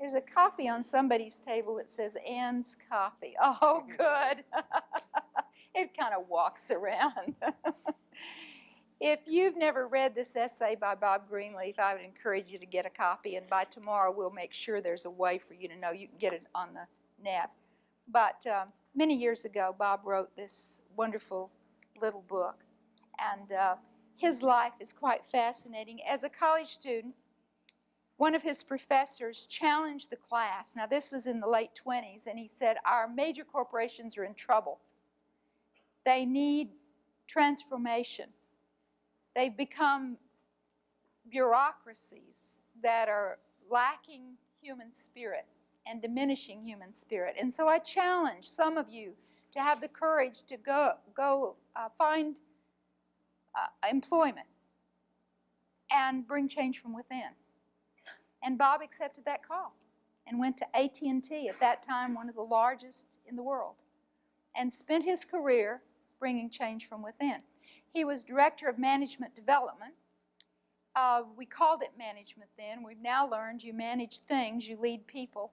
There's a coffee on somebody's table that says Ann's Coffee. Oh, good. It kind of walks around. If you've never read this essay by Bob Greenleaf, I would encourage you to get a copy, and by tomorrow we'll make sure there's a way for you to know you can get it on the net. But many years ago, Bob wrote this wonderful little book, and his life is quite fascinating. As a college student, one of his professors challenged the class. Now, this was in the late 20s, and he said, our major corporations are in trouble. They need transformation. They've become bureaucracies that are lacking human spirit and diminishing human spirit. And so I challenge some of you to have the courage to go find employment and bring change from within. And Bob accepted that call and went to AT&T, at that time one of the largest in the world, and spent his career bringing change from within. He was director of management development. We called it management then. We've now learned you manage things, you lead people.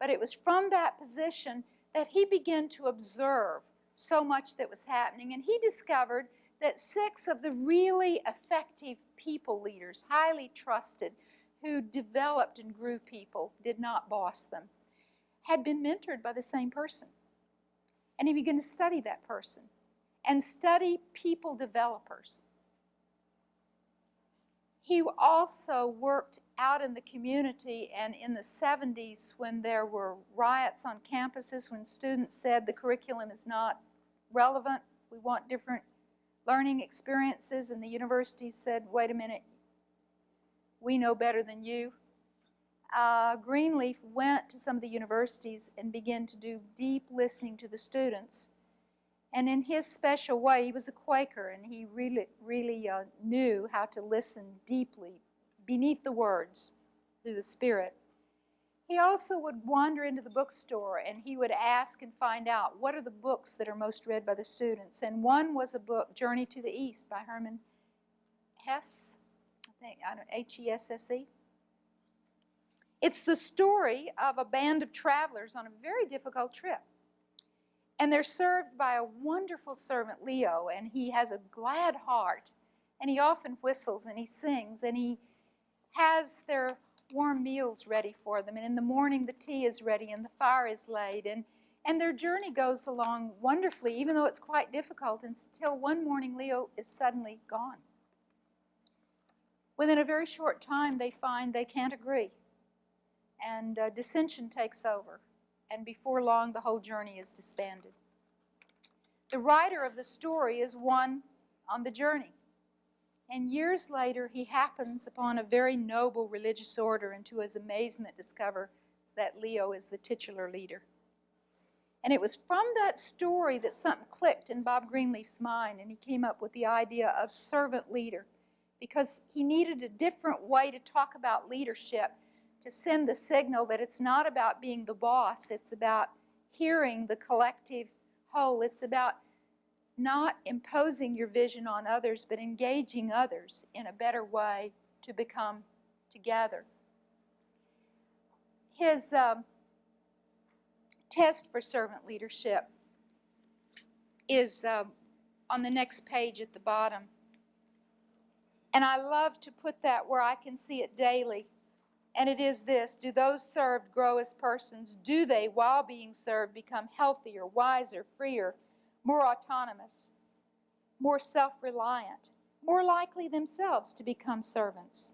But it was from that position that he began to observe so much that was happening. And he discovered that 6 of the really effective people leaders, highly trusted, who developed and grew people, did not boss them, had been mentored by the same person. And he began to study that person and study people developers. He also worked out in the community, and in the 70s when there were riots on campuses, when students said the curriculum is not relevant, we want different learning experiences, and the universities said, wait a minute, we know better than you. Greenleaf went to some of the universities and began to do deep listening to the students. And in his special way, he was a Quaker, and he really knew how to listen deeply, beneath the words, through the Spirit. He also would wander into the bookstore, and he would ask and find out, what are the books that are most read by the students? And one was a book, Journey to the East, by Herman Hesse, H-E-S-S-E. It's the story of a band of travelers on a very difficult trip. And they're served by a wonderful servant, Leo, and he has a glad heart. And he often whistles and he sings, and he has their warm meals ready for them. And in the morning, the tea is ready and the fire is laid. And their journey goes along wonderfully, even though it's quite difficult, until one morning Leo is suddenly gone. Within a very short time, they find they can't agree. And dissension takes over. And before long, the whole journey is disbanded. The writer of the story is one on the journey. And years later, he happens upon a very noble religious order, and to his amazement discovers that Leo is the titular leader. And it was from that story that something clicked in Bob Greenleaf's mind, and he came up with the idea of servant leader, because he needed a different way to talk about leadership, to send the signal that it's not about being the boss, it's about hearing the collective whole. It's about not imposing your vision on others, but engaging others in a better way to become together. His test for servant leadership is on the next page at the bottom. And I love to put that where I can see it daily. And it is this: do those served grow as persons? Do they, while being served, become healthier, wiser, freer, more autonomous, more self-reliant, more likely themselves to become servants?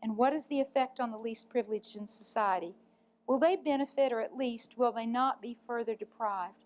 And what is the effect on the least privileged in society? Will they benefit, or at least will they not be further deprived?